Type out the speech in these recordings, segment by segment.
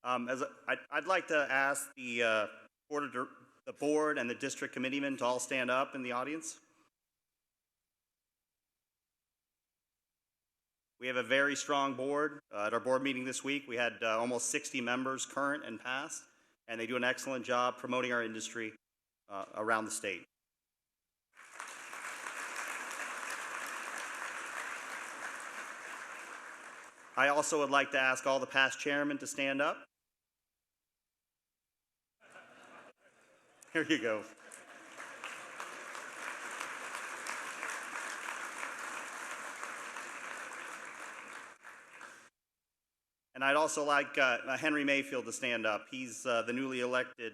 I'd like to ask the the board and the district committeemen to all stand up in the audience. We have a very strong board. At our board meeting this week, we had almost 60 members, current and past, and they do an excellent job promoting our industry around the state. I also would like to ask all the past chairmen to stand up. Here you go. And I'd also like Henry Mayfield to stand up. He's the newly elected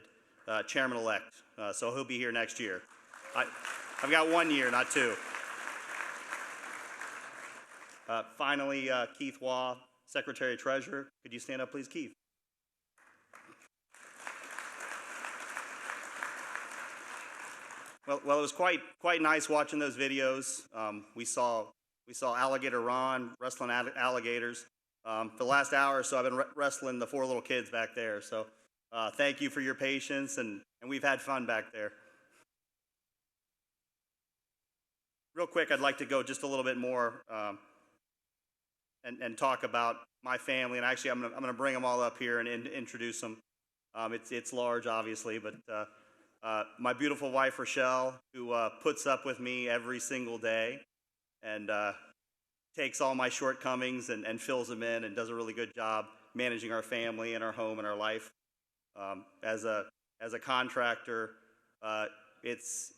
chairman-elect, so he'll be here next year. I've got 1 year, not 2. Finally, Keith Waugh, Secretary-Treasurer. Could you stand up, please, Keith? Well, it was quite nice watching those videos. We saw Alligator Ron wrestling alligators. For the last hour or so, I've been wrestling the 4 little kids back there. So thank you for your patience, and we've had fun back there. Real quick, I'd like to go just a little bit more and talk about my family. And actually, I'm going to bring them all up here and introduce them. It's large, obviously, but my beautiful wife, Rochelle, who puts up with me every single day and takes all my shortcomings and fills them in and does a really good job managing our family and our home and our life. As a contractor, it's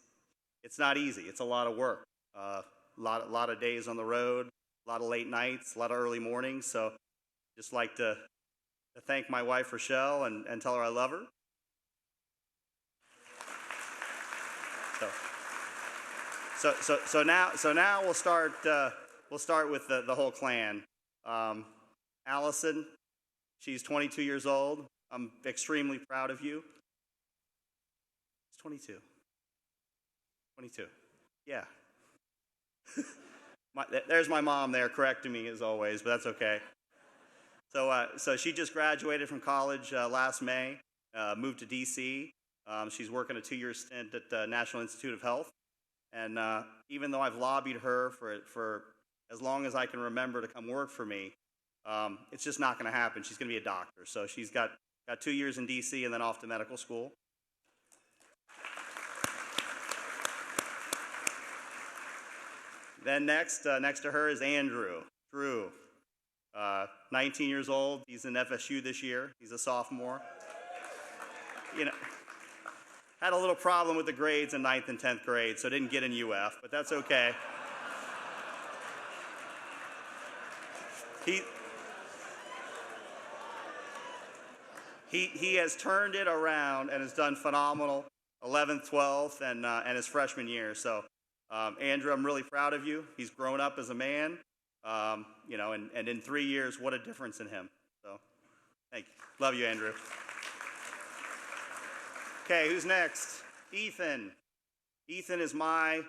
not easy. It's a lot of work. A lot of days on the road, a lot of late nights, a lot of early mornings. So just like to thank my wife, Rochelle, and tell her I love her. So now we'll start with the whole clan. Allison, she's 22 years old. I'm extremely proud of you. It's 22. 22. Yeah. There's my mom there correcting me as always, but that's okay. So she just graduated from college last May, moved to D.C. She's working a 2-year stint at the National Institute of Health. And even though I've lobbied her for as long as I can remember to come work for me, it's just not going to happen. She's going to be a doctor. So she's got 2 years in D.C. and then off to medical school. Then next to her is Andrew. Drew, 19 years old. He's in FSU this year. He's a sophomore. You know, had a little problem with the grades in 9th and 10th grade, so didn't get in UF, but that's okay. He has turned it around and has done phenomenal 11th, 12th, and his freshman year. So, Andrew, I'm really proud of you. He's grown up as a man, you know, and in 3 years, what a difference in him. So, thank you. Love you, Andrew. Okay, who's next? Ethan. Ethan is my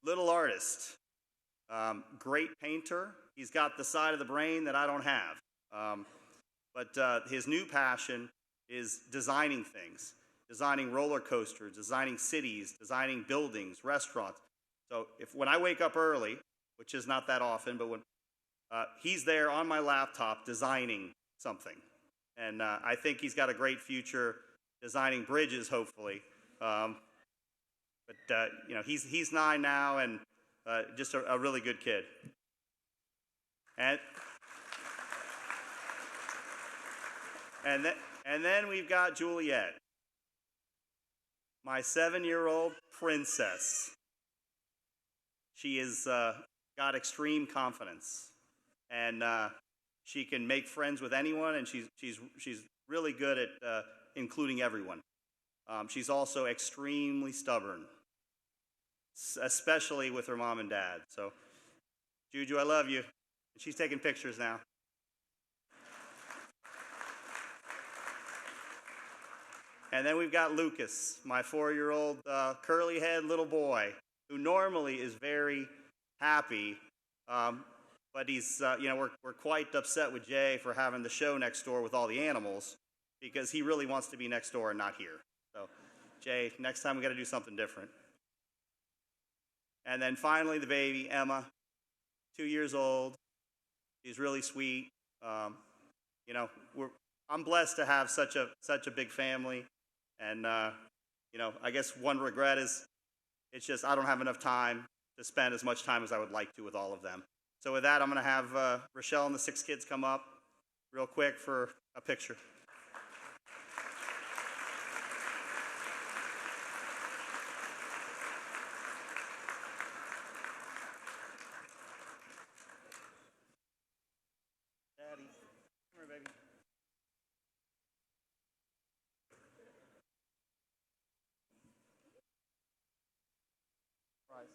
little artist. Great painter. He's got the side of the brain that I don't have. But his new passion is designing things, designing roller coasters, designing cities, designing buildings, restaurants. So when I wake up early, which is not that often, but when he's there on my laptop designing something. And I think he's got a great future designing bridges, hopefully. But you know, he's 9 now and just a really good kid. And then we've got Juliet, my 7-year-old princess. She has got extreme confidence, and she can make friends with anyone, and she's really good at including everyone. She's also extremely stubborn, especially with her mom and dad. So, Juju, I love you. She's taking pictures now. And then we've got Lucas, my 4-year-old curly-head little boy, who normally is very happy, but he's, you know, we're quite upset with Jay for having the show next door with all the animals. because he really wants to be next door and not here. So, Jay, next time we got to do something different. And then finally, the baby, Emma, 2 years old. She's really sweet. You know, I'm blessed to have such a big family, and you know, I guess one regret is it's just I don't have enough time to spend as much time as I would like to with all of them. So with that, I'm going to have Rochelle and the 6 kids come up real quick for a picture. Daddy, come here, baby. Price.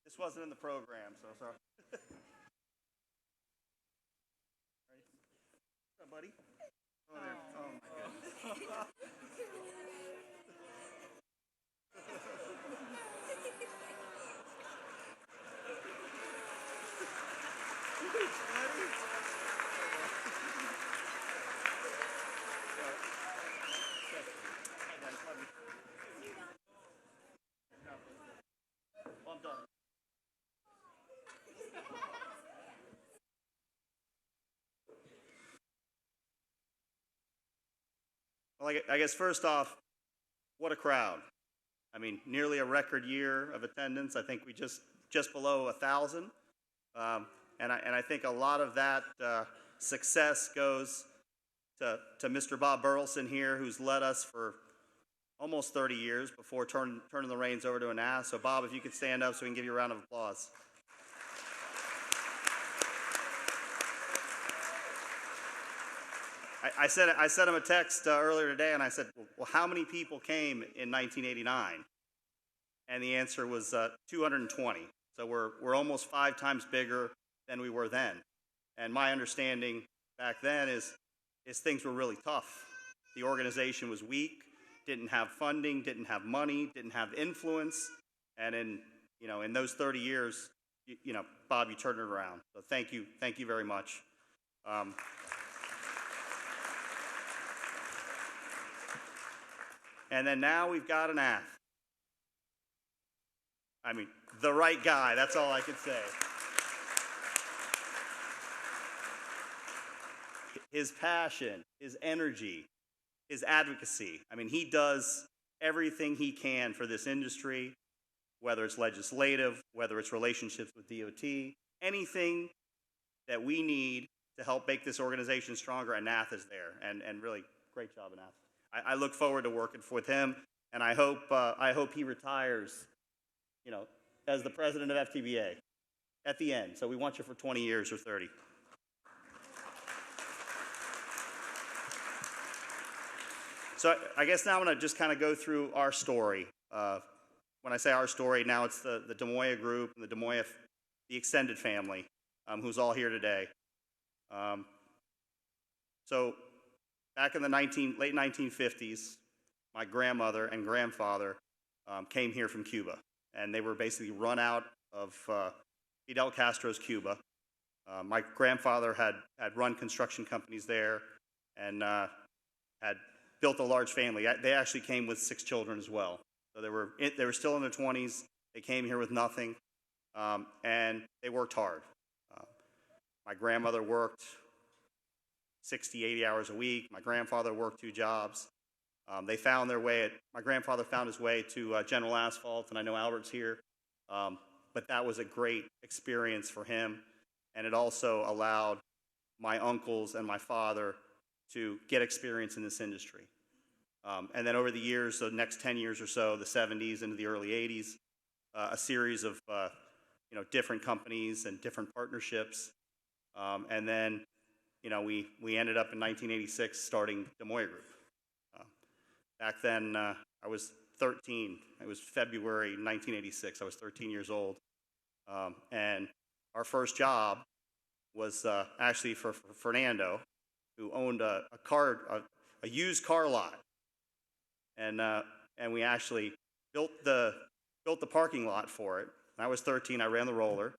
This wasn't in the program, so sorry. Ready? What's up, buddy? Oh, there. Oh, my goodness. Well, I'm done. Well, I guess first off, what a crowd. I mean, nearly a record year of attendance. I think we just below 1,000. And I think a lot of that success goes to Mr. Bob Burleson here, who's led us for almost 30 years before turning the reins over to Anath. So Bob, if you could stand up so we can give you a round of applause. I sent him a text earlier today, and I said, well, how many people came in 1989? And the answer was 220. So we're almost 5 times bigger than we were then. And my understanding back then is things were really tough. The organization was weak, didn't have funding, didn't have money, didn't have influence. And in those 30 years, Bob, you turned it around. So thank you very much. And then now we've got Anath. I mean, the right guy, that's all I can say. His passion, his energy, his advocacy. I mean, he does everything he can for this industry, whether it's legislative, whether it's relationships with DOT, anything that we need to help make this organization stronger, Anath is there. And really, great job, Anath. I look forward to working with him, and I hope he retires, as the president of FTBA at the end. So we want you for 20 years or 30. So I guess now I'm going to just kind of go through our story. When I say our story, now it's the DeMoya Group and the extended family, who's all here today. So back in the late 1950s, my grandmother and grandfather came here from Cuba, and they were basically run out of Fidel Castro's Cuba. My grandfather had run construction companies there and had built a large family. They actually came with 6 children as well. So they were still in their 20s. They came here with nothing, and they worked hard. My grandmother worked 60, 80 hours a week. My grandfather worked 2 jobs. My grandfather found his way to General Asphalt, and I know Albert's here. But that was a great experience for him, and it also allowed my uncles and my father to get experience in this industry. And then over the years, the next 10 years or so, the 70s into the early 80s, a series of different companies and different partnerships. And then we ended up in 1986 starting DeMoya Group. Back then, I was 13. It was February 1986. I was 13 years old. And our first job was actually for Fernando, who owned a used car lot. And we actually built the parking lot for it. And I was 13. I ran the roller.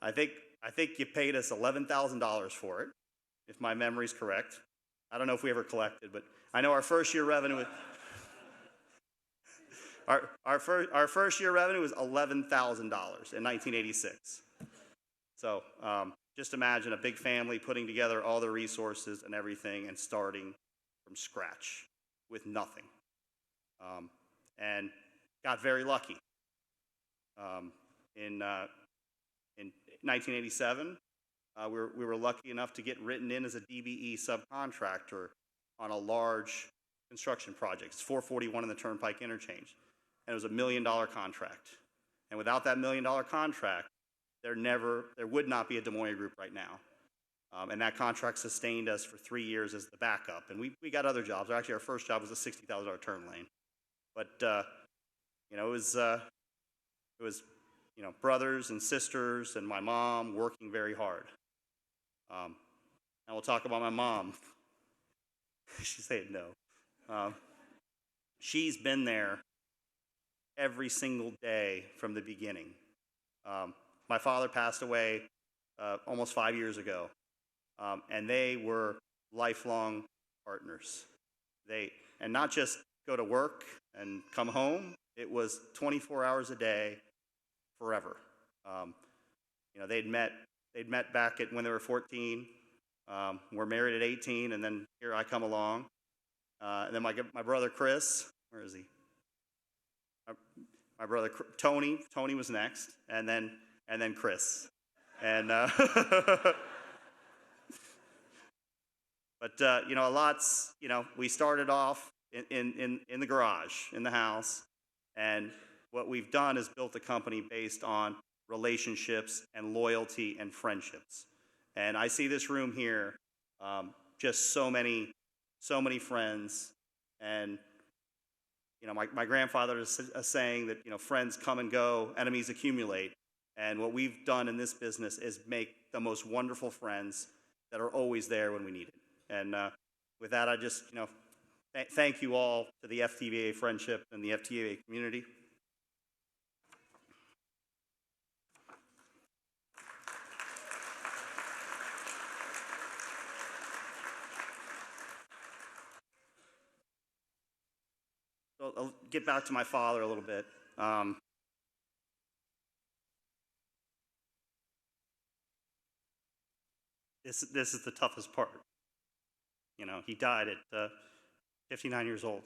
I think you paid us $11,000 for it, if my memory's correct. I don't know if we ever collected, but I know our first year revenue was, our first year revenue was $11,000 in 1986. So just imagine a big family putting together all the resources and everything and starting from scratch with nothing. And got very lucky. In 1987, we were lucky enough to get written in as a DBE subcontractor on a large construction project. It's 441 in the Turnpike Interchange. And it was a $1 million contract. And without that $1 million contract, there would not be a DeMoya Group right now. And that contract sustained us for 3 years as the backup. And we got other jobs. Actually, our first job was a $60,000 turn lane. But it was brothers and sisters and my mom working very hard. And we'll talk about my mom. She said no. She's been there every single day from the beginning. My father passed away almost 5 years ago, and they were lifelong partners. And not just go to work and come home. It was 24 hours a day, forever. They'd met back when they were 14. We're married at 18, and then here I come along. And then my brother Chris, where is he? My brother Tony was next, and then Chris. And but lots. We started off in the garage, in the house, and what we've done is built a company based on relationships and loyalty and friendships. And I see this room here, just so many friends. And my grandfather is saying that friends come and go, enemies accumulate. And what we've done in this business is make the most wonderful friends that are always there when we need it. And with that, I just thank you all to the FTBA friendship and the FTBA community. So I'll get back to my father a little bit. This is the toughest part. He died at 59 years old.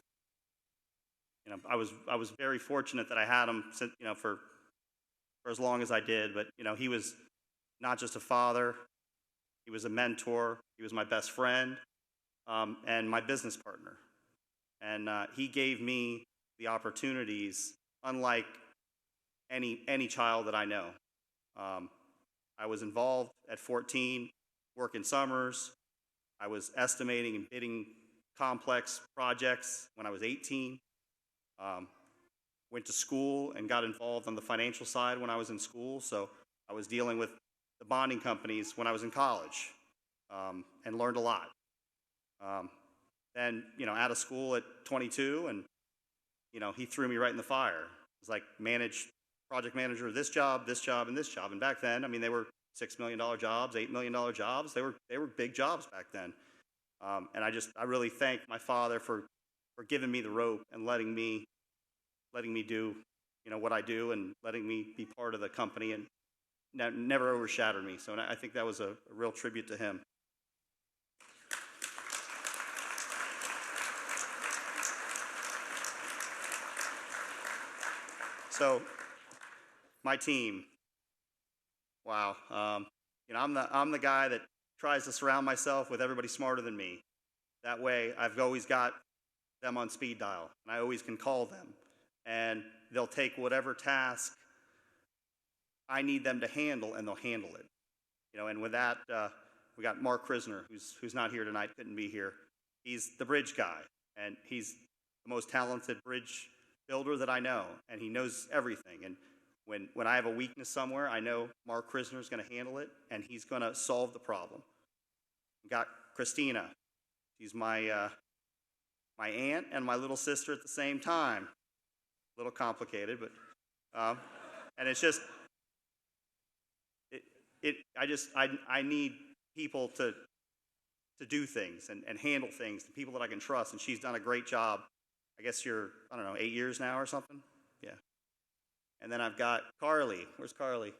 I was very fortunate that I had him, for as long as I did. But he was not just a father; he was a mentor. He was my best friend and my business partner. And he gave me the opportunities unlike any child that I know. I was involved at 14, working summers. I was estimating and bidding complex projects when I was 18. Went to school and got involved on the financial side when I was in school. So I was dealing with the bonding companies when I was in college, and learned a lot. Then, out of school at 22, and, he threw me right in the fire. It was like project manager of this job, and this job. And back then, they were $6 million jobs, $8 million jobs. They were big jobs back then. And I really thank my father for giving me the rope and letting me do, what I do, and letting me be part of the company, and never overshadowed me. So I think that was a real tribute to him. So, my team. Wow. I'm the guy that tries to surround myself with everybody smarter than me. That way, I've always got them on speed dial, and I always can call them, and they'll take whatever task I need them to handle, and they'll handle it. And with that, we got Mark Krisner, who's not here tonight, couldn't be here. He's the bridge guy, and he's the most talented bridge builder that I know, and he knows everything. And when I have a weakness somewhere, I know Mark Krisner is going to handle it, and he's going to solve the problem. We got Christina. She's my aunt and my little sister at the same time. A little complicated, but and it's just I need people to do things and handle things, the people that I can trust, and she's done a great job. I guess you're, I don't know, 8 years now or something? Yeah. And then I've got Carly. Where's Carly?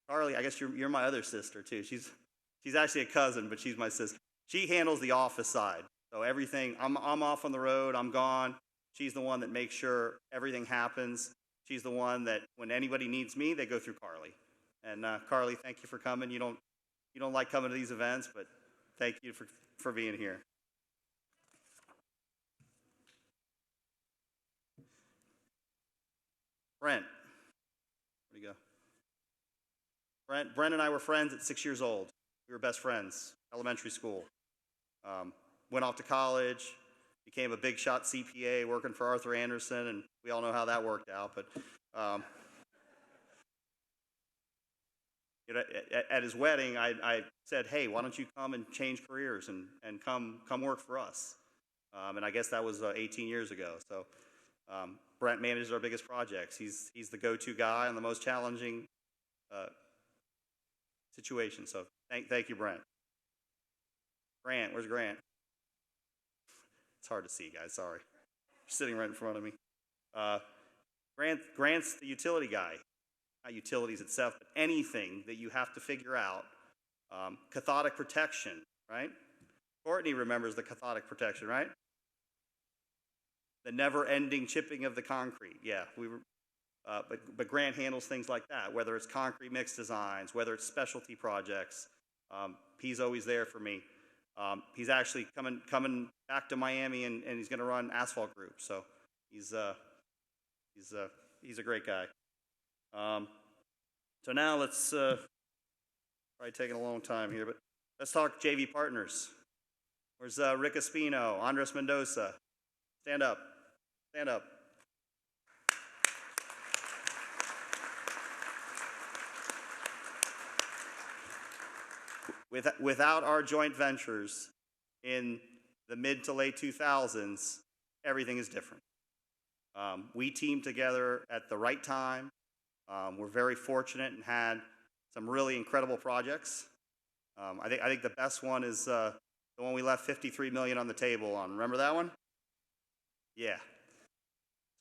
Carly, I guess you're my other sister too. She's actually a cousin, but she's my sister. She handles the office side. So everything, I'm off on the road, I'm gone. She's the one that makes sure everything happens. She's the one that when anybody needs me, they go through Carly. And Carly, thank you for coming. You don't like coming to these events, but thank you for being here. Brent, where'd he go? Brent and I were friends at 6 years old. We were best friends, elementary school. Went off to college, became a big shot CPA working for Arthur Andersen, and we all know how that worked out. But at his wedding, I said, hey, why don't you come and change careers and come work for us? And I guess that was 18 years ago. So Brent manages our biggest projects. He's the go-to guy on the most challenging situation. So thank you, Brent. Grant, where's Grant? It's hard to see, guys, sorry. Sitting right in front of me. Grant's the utility guy. Not utilities itself, but anything that you have to figure out. Cathodic protection, right? Courtney remembers the cathodic protection, right? The never-ending chipping of the concrete. Yeah, but Grant handles things like that, whether it's concrete mix designs, whether it's specialty projects. He's always there for me. He's actually coming back to Miami, and he's going to run Asphalt Group. So he's a great guy. So now let's probably taking a long time here, but let's talk JV partners. Where's Rick Espino, Andres Mendoza? Stand up. Stand up. Without our joint ventures in the mid to late 2000s, everything is different. We teamed together at the right time. We're very fortunate and had some really incredible projects. I think the best one is the one we left $53 million on the table on. Remember that one? Yeah.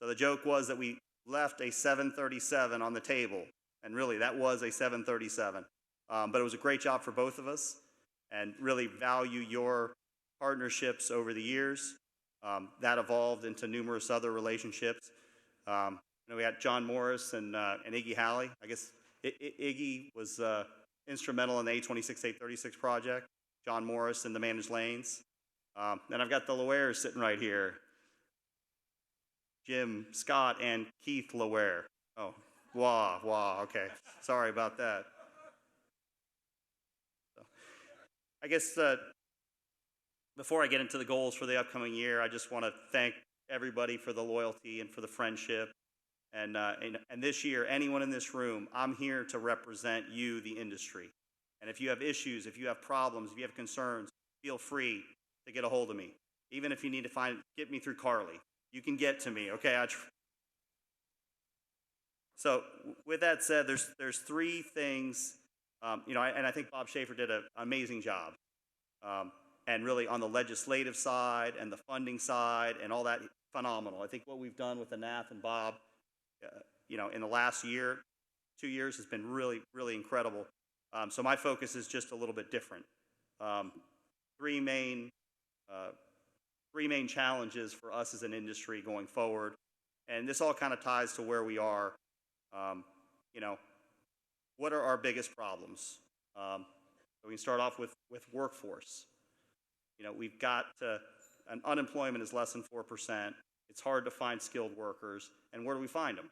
So the joke was that we left a 737 on the table, and really that was a 737. But it was a great job for both of us, and really value your partnerships over the years. That evolved into numerous other relationships. We had John Morris and Iggy Halley. I guess Iggy was instrumental in the 826, 836 project. John Morris in the managed lanes. Then I've got the Lowares sitting right here. Jim, Scott, and Keith Loware. Oh, wow, okay. Sorry about that. I guess before I get into the goals for the upcoming year, I just want to thank everybody for the loyalty and for the friendship. And this year, anyone in this room, I'm here to represent you, the industry. And if you have issues, if you have problems, if you have concerns, feel free to get a hold of me. Even if you need to get me through Carly, you can get to me, okay? So with that said, there's three things. And I think Bob Schaefer did an amazing job. And really on the legislative side and the funding side and all that, phenomenal. I think what we've done with Anath and Bob, in the last 2 years has been really, really incredible. So my focus is just a little bit different. Three main challenges for us as an industry going forward. And this all kind of ties to where we are. What are our biggest problems? So we can start off with workforce. We've got unemployment is less than 4%. It's hard to find skilled workers. And where do we find them?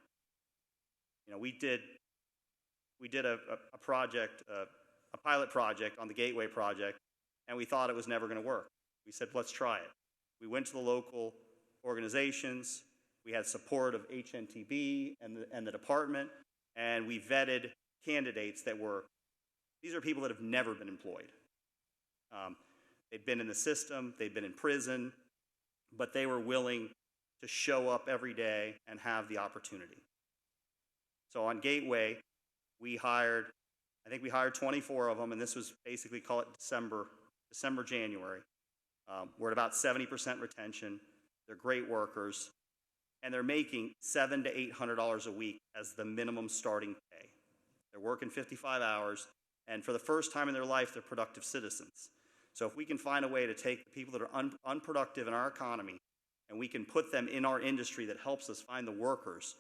We did a project, a pilot project on the Gateway project, and we thought it was never going to work. We said, let's try it. We went to the local organizations. We had support of HNTB and the department, and we vetted candidates these are people that have never been employed. They've been in the system, they've been in prison, but they were willing to show up every day and have the opportunity. So on Gateway, we hired I think we hired 24 of them, and this was basically, call it December, January. We're at about 70% retention. They're great workers, and they're making $700 to $800 a week as the minimum starting pay. They're working 55 hours, and for the first time in their life, they're productive citizens. So if we can find a way to take the people that are unproductive in our economy, and we can put them in our industry that helps us find the workers,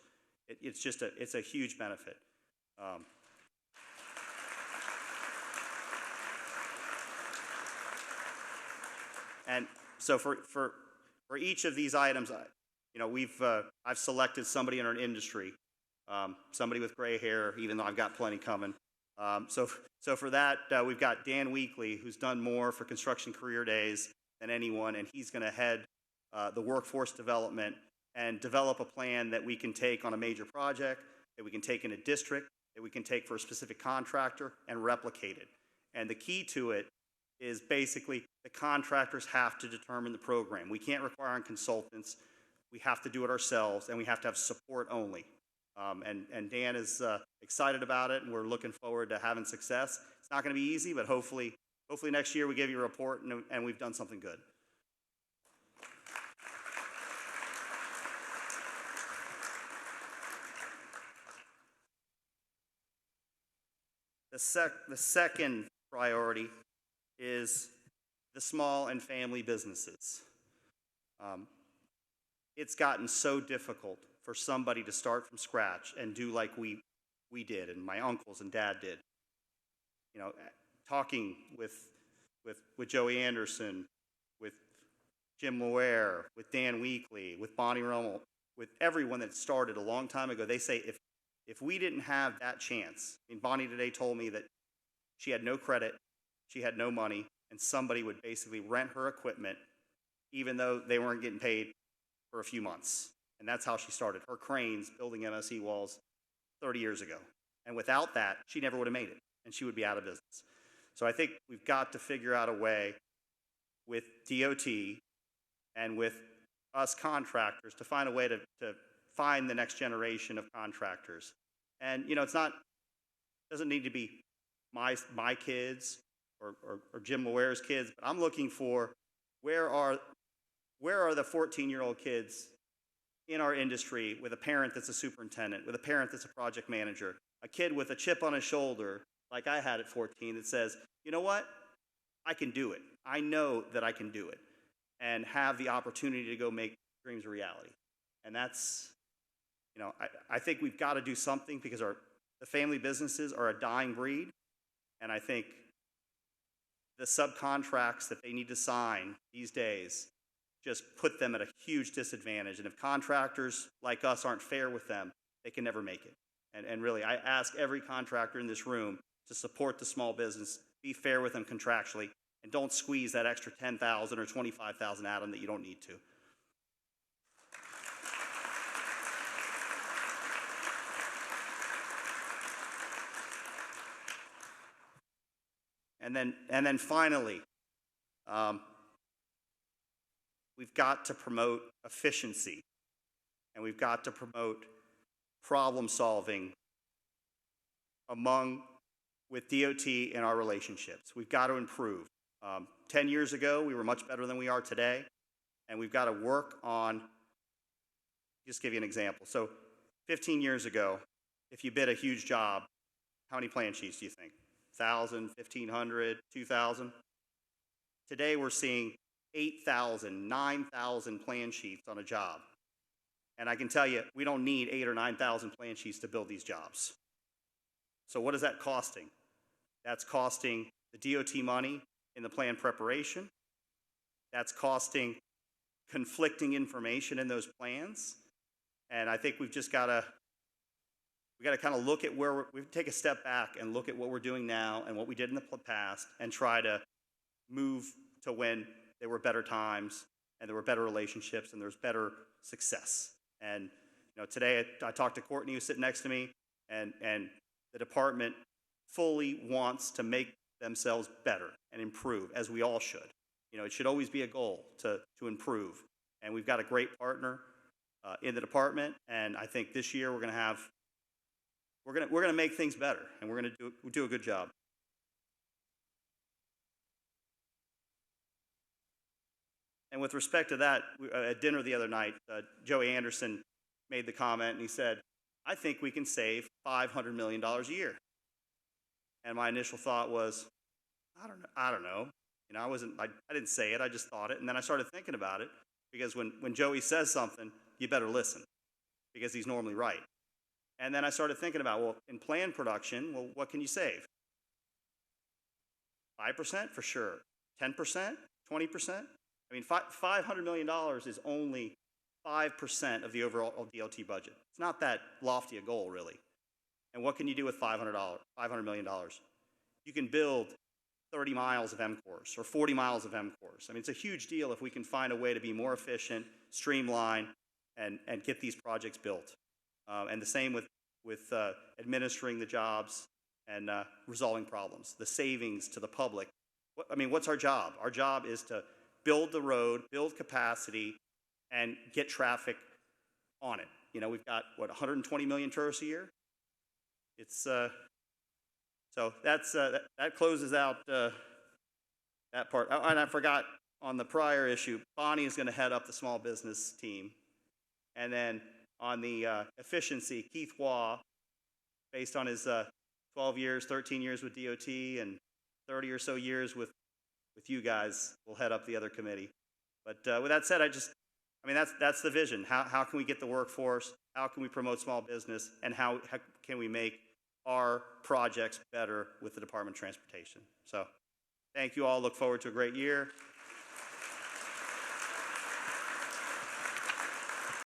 it's a huge benefit. And so for each of these items, I've selected somebody in our industry, somebody with gray hair, even though I've got plenty coming. So for that, we've got Dan Weekly, who's done more for construction career days than anyone, and he's going to head the workforce development and develop a plan that we can take on a major project, that we can take in a district, that we can take for a specific contractor and replicate it. And the key to it is basically the contractors have to determine the program. We can't require on consultants. We have to do it ourselves, and we have to have support only. And Dan is excited about it, and we're looking forward to having success. It's not going to be easy, but hopefully next year we give you a report and we've done something good. The second priority is the small and family businesses. It's gotten so difficult for somebody to start from scratch and do like we did, and my uncles and dad did. Talking with Joey Anderson, with Jim Moyer, with Dan Weekly, with Bonnie Rummel, with everyone that started a long time ago, they say if we didn't have that chance, Bonnie today told me that she had no credit, she had no money, and somebody would basically rent her equipment even though they weren't getting paid for a few months. And that's how she started her cranes building MSE walls 30 years ago. And without that, she never would have made it, and she would be out of business. So I think we've got to figure out a way with DOT and with us contractors to find a way to find the next generation of contractors. And doesn't need to be my kids or Jim Moyer's kids, but I'm looking for where are the 14-year-old kids in our industry with a parent that's a superintendent, with a parent that's a project manager, a kid with a chip on his shoulder like I had at 14 that says, you know what, I can do it. I know that I can do it, and have the opportunity to go make dreams a reality. And that's, I think we've got to do something because the family businesses are a dying breed, and I think the subcontracts that they need to sign these days just put them at a huge disadvantage. And if contractors like us aren't fair with them, they can never make it. And really, I ask every contractor in this room to support the small business, be fair with them contractually, and don't squeeze that extra $10,000 or $25,000 out of them that you don't need to. And then finally, we've got to promote efficiency, and we've got to promote problem solving with DOT in our relationships. We've got to improve. 10 years ago, we were much better than we are today, and we've got to work on, just give you an example. So 15 years ago, if you bid a huge job, how many plan sheets do you think? 1,000, 1,500, 2,000? Today we're seeing 8,000, 9,000 plan sheets on a job. And I can tell you, we don't need 8,000 or 9,000 plan sheets to build these jobs. So what is that costing? That's costing the DOT money in the plan preparation. That's costing conflicting information in those plans. And I think we've just got to kind of look at we take a step back and look at what we're doing now and what we did in the past and try to move to when there were better times and there were better relationships and there's better success. And today I talked to Courtney, who's sitting next to me, and the department fully wants to make themselves better and improve, as we all should. It should always be a goal to improve. And we've got a great partner in the department, and I think this year we're going to have we're gonna make things better, and we're gonna do a good job. And with respect to that, at dinner the other night, Joey Anderson made the comment, and he said, "I think we can save $500 million a year." And my initial thought was, I don't know. You know, I didn't say it, I just thought it. And then I started thinking about it, because when Joey says something, you better listen, because he's normally right. And then I started thinking about, well, in planned production, well, what can you save? 5% for sure. 10%? 20%? I mean, $500 million is only 5% of the overall DLT budget. It's not that lofty a goal, really. And what can you do with $500 million? You can build 30 miles of M-course or 40 miles of M-course. I mean, it's a huge deal if we can find a way to be more efficient, streamline, and get these projects built. And the same with administering the jobs and resolving problems, the savings to the public. I mean, what's our job? Our job is to build the road, build capacity, and get traffic on it. You know, we've got, what, 120 million tourists a year? It's, so that closes out that part. Oh, and I forgot, on the prior issue, Bonnie is going to head up the small business team. And then on the efficiency, Keith Waugh, based on his 12 years, 13 years with DOT, and 30 or so years with you guys, will head up the other committee. But with that said, I mean, that's the vision. How can we get the workforce? How can we promote small business? And how can we make our projects better with the Department of Transportation? So thank you all. Look forward to a great year.